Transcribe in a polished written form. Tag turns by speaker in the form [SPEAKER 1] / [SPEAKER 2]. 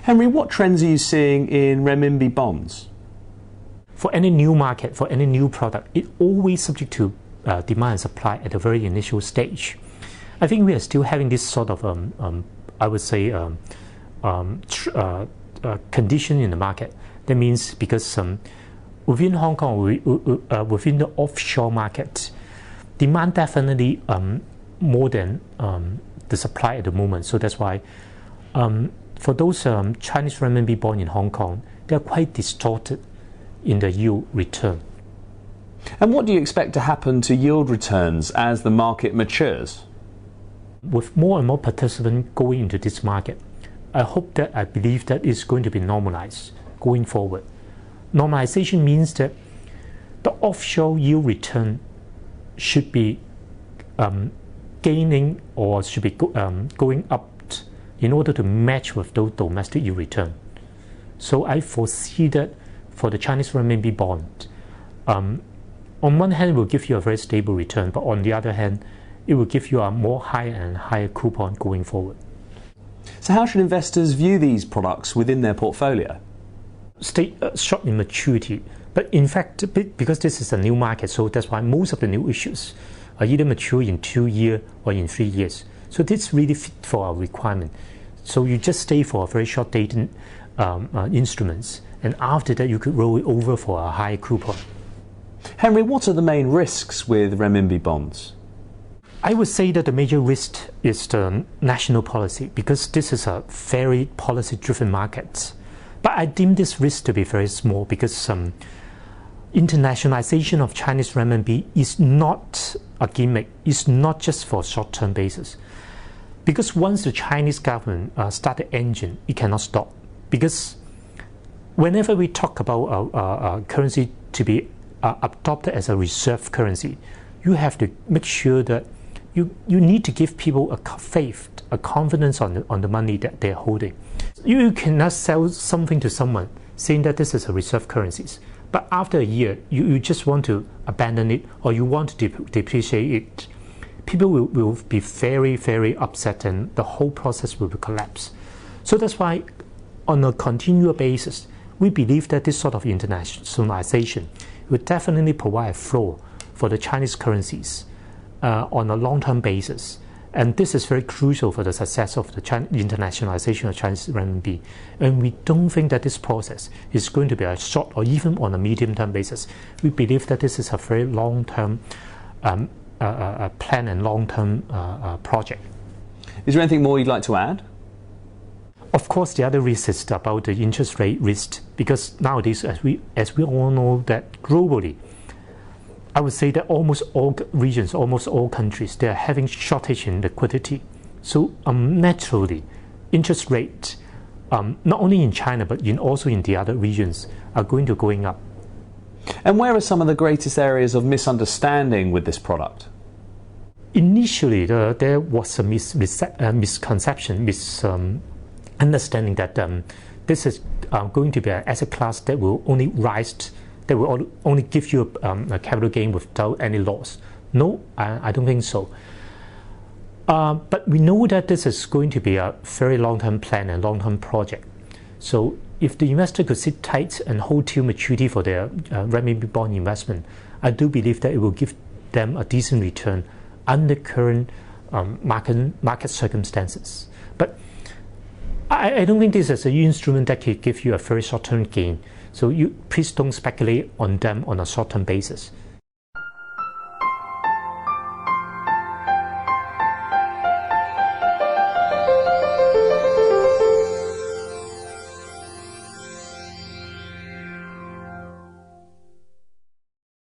[SPEAKER 1] Henry, what trends are you seeing in renminbi bonds?
[SPEAKER 2] For any new market, for any new product, it always subject to demand and supply at the very initial stage. I think we are still having this sort of, I would say, condition in the market. That means because within Hong Kong, within the offshore market, demand definitely more than the supply at the moment. So that's why for those Chinese renminbi bond in Hong Kong, they are quite distorted in the yield return.
[SPEAKER 1] And what do you expect to happen to yield returns as the market matures?
[SPEAKER 2] With more and more participants going into this market, I believe that it's going to be normalized going forward. Normalization means that the offshore yield return should be gaining or should be going up in order to match with those domestic yield return. So I foresee that for the Chinese renminbi bond, on one hand, it will give you a very stable return, but on the other hand, it will give you a more higher and higher coupon going forward.
[SPEAKER 1] So how should investors view these products within their portfolio?
[SPEAKER 2] Stay short in maturity, but in fact, because this is a new market, so that's why most of the new issues are either mature in 2 years or in 3 years. So this really fit for our requirement. So you just stay for a very short dated instruments, and after that you could roll it over for a high coupon.
[SPEAKER 1] Henry, what are the main risks with renminbi bonds?
[SPEAKER 2] I would say that the major risk is the national policy, because this is a very policy-driven market. But I deem this risk to be very small because internationalization of Chinese renminbi is not a gimmick. It's not just for short-term basis. Because once the Chinese government start the engine, it cannot stop. Because whenever we talk about a currency to be adopted as a reserve currency, you have to make sure that you need to give people a faith, a confidence on the money that they're holding. You cannot sell something to someone saying that this is a reserve currency, but after a year, you just want to abandon it or you want to depreciate it. People will be very, very upset and the whole process will collapse. So that's why on a continual basis, we believe that this sort of internationalization will definitely provide a floor for the Chinese currencies on a long-term basis. And this is very crucial for the success of the internationalization of Chinese renminbi. And we don't think that this process is going to be a short or even on a medium-term basis. We believe that this is a very long-term plan and long-term project.
[SPEAKER 1] Is there anything more you'd like to add?
[SPEAKER 2] Of course, the other risk is about the interest rate risk, because nowadays, as we all know, that globally, I would say that almost all regions, almost all countries, they are having shortage in liquidity. So naturally, interest rates, not only in China but also in the other regions, are going up.
[SPEAKER 1] And where are some of the greatest areas of misunderstanding with this product?
[SPEAKER 2] Initially, there was a misconception, misunderstanding that this is going to be an asset class that will only rise. That will only give you a capital gain without any loss. No, I don't think so. But we know that this is going to be a very long-term plan and long-term project. So if the investor could sit tight and hold till maturity for their renminbi bond investment, I do believe that it will give them a decent return under current market circumstances. But I don't think this is an instrument that can give you a very short-term gain. So please don't speculate on them on a short-term basis.